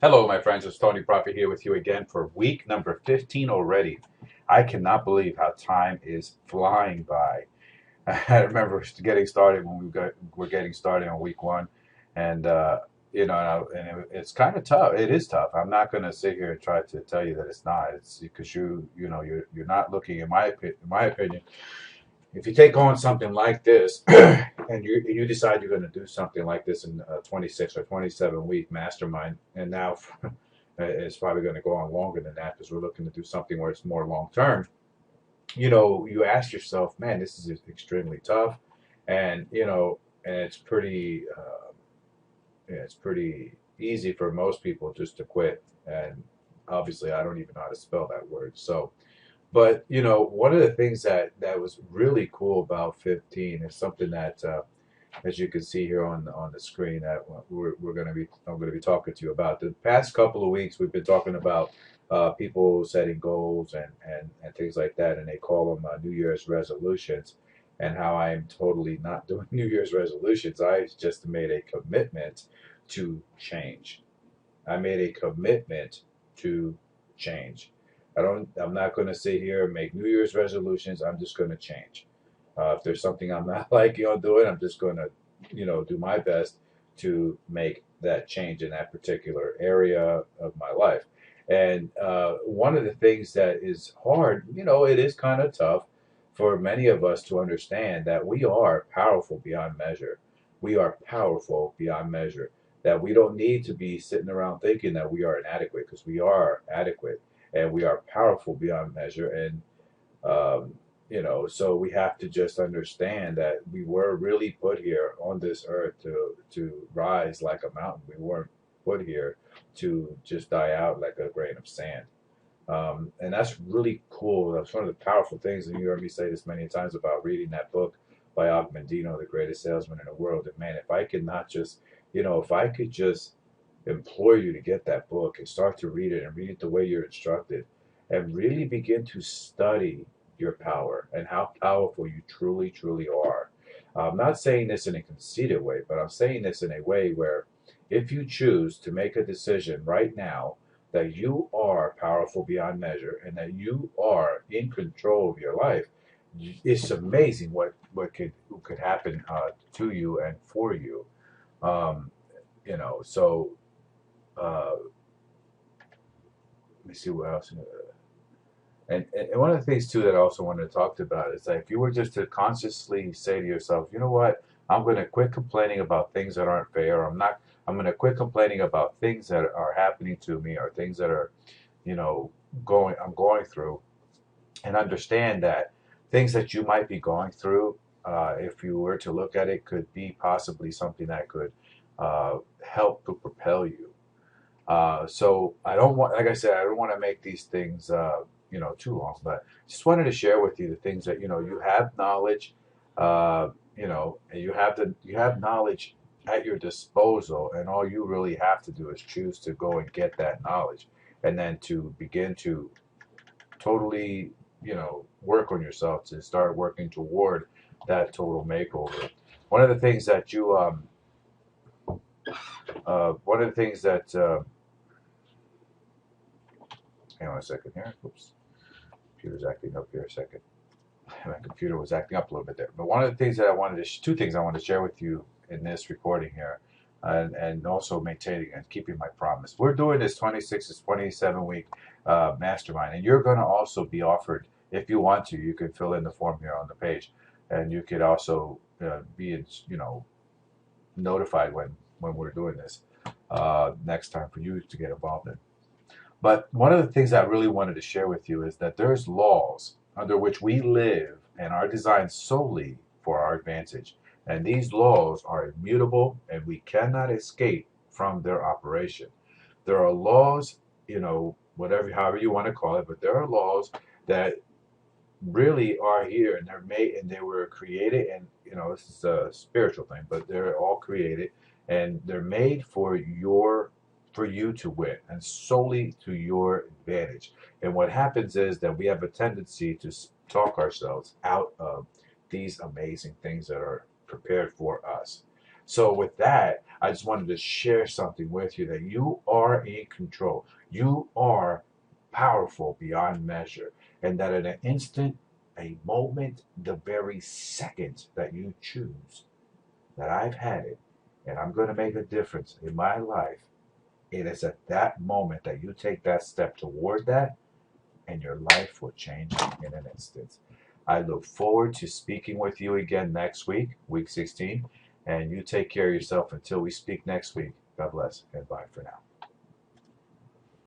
Hello, my friends. It's Tony Prophet here with you again for week number 15 already. I cannot believe how time is flying by. I remember getting started when we're getting started on week one, and it's kind of tough. It is tough. I'm not going to sit here and try to tell you that it's not. It's because you're not looking, in my opinion, if you take on something like this and you decide you're going to do something like this in a 26 or 27 week mastermind, and now it's probably going to go on longer than that because we're looking to do something where it's more long term. You ask yourself, man, this is extremely tough, and and it's pretty easy for most people just to quit. And obviously, I don't even know how to spell that word. So, but one of the things that was really cool about 15 is something that, as you can see here on the screen, that I'm going to be talking to you about. The past couple of weeks, we've been talking about people setting goals and things like that, and they call them New Year's resolutions. And how I'm totally not doing New Year's resolutions. I just made a commitment to change. I made a commitment to change. I'm not going to sit here and make New Year's resolutions. I'm just going to change. If there's something I'm not liking on doing, I'm just going to, do my best to make that change in that particular area of my life. And one of the things that is hard, it is kind of tough for many of us to understand that we are powerful beyond measure. We are powerful beyond measure. That we don't need to be sitting around thinking that we are inadequate, because we are adequate and we are powerful beyond measure. And so we have to just understand that we were really put here on this earth to rise like a mountain. We weren't put here to just die out like a grain of sand. And that's really cool. That's one of the powerful things, and you heard me say this many times about reading that book by Og Mandino, The Greatest Salesman in the World. And man, if I could not just, if I could just implore you to get that book and start to read it and read it the way you're instructed, and really begin to study your power and how powerful you truly, truly are. I'm not saying this in a conceited way, but I'm saying this in a way where if you choose to make a decision right now that you are powerful beyond measure and that you are in control of your life, it's amazing what could happen to you and for you. Um, so let me see what else. And one of the things too that I also wanted to talk about is like if you were just to consciously say to yourself, you know what, I'm going to quit complaining about things that aren't fair. I'm going to quit complaining about things that are happening to me or things that are, you know, I'm going through, and understand that things that you might be going through, if you were to look at it, could be possibly something that could help to propel you. So I don't want, like I said, I don't want to make these things, too long, but just wanted to share with you the things that, you have knowledge, and you have knowledge at your disposal, and all you really have to do is choose to go and get that knowledge, and then to begin to totally, work on yourself to start working toward that total makeover. One of the things that one of the things that, hang on a second here. Oops. Computer's acting up here a second. My computer was acting up a little bit there. But one of the things that two things I wanted to share with you in this recording here, and also maintaining and keeping my promise. We're doing this 26 to 27 week mastermind, and you're going to also be offered, if you want to, you can fill in the form here on the page, and you could also be, notified when we're doing this next time for you to get involved in. But one of the things I really wanted to share with you is that there's laws under which we live and are designed solely for our advantage. And these laws are immutable and we cannot escape from their operation. There are laws, however you want to call it, but there are laws that really are here, and they're made, and they were created, and this is a spiritual thing, but they're all created and they're made for you to win and solely to your advantage. And what happens is that we have a tendency to talk ourselves out of these amazing things that are prepared for us. So with that, I just wanted to share something with you that you are in control. You are powerful beyond measure. And that in an instant, a moment, the very second that you choose that I've had it and I'm going to make a difference in my life, it is at that moment that you take that step toward that, and your life will change in an instant. I look forward to speaking with you again next week, week 16. And you take care of yourself until we speak next week. God bless and bye for now.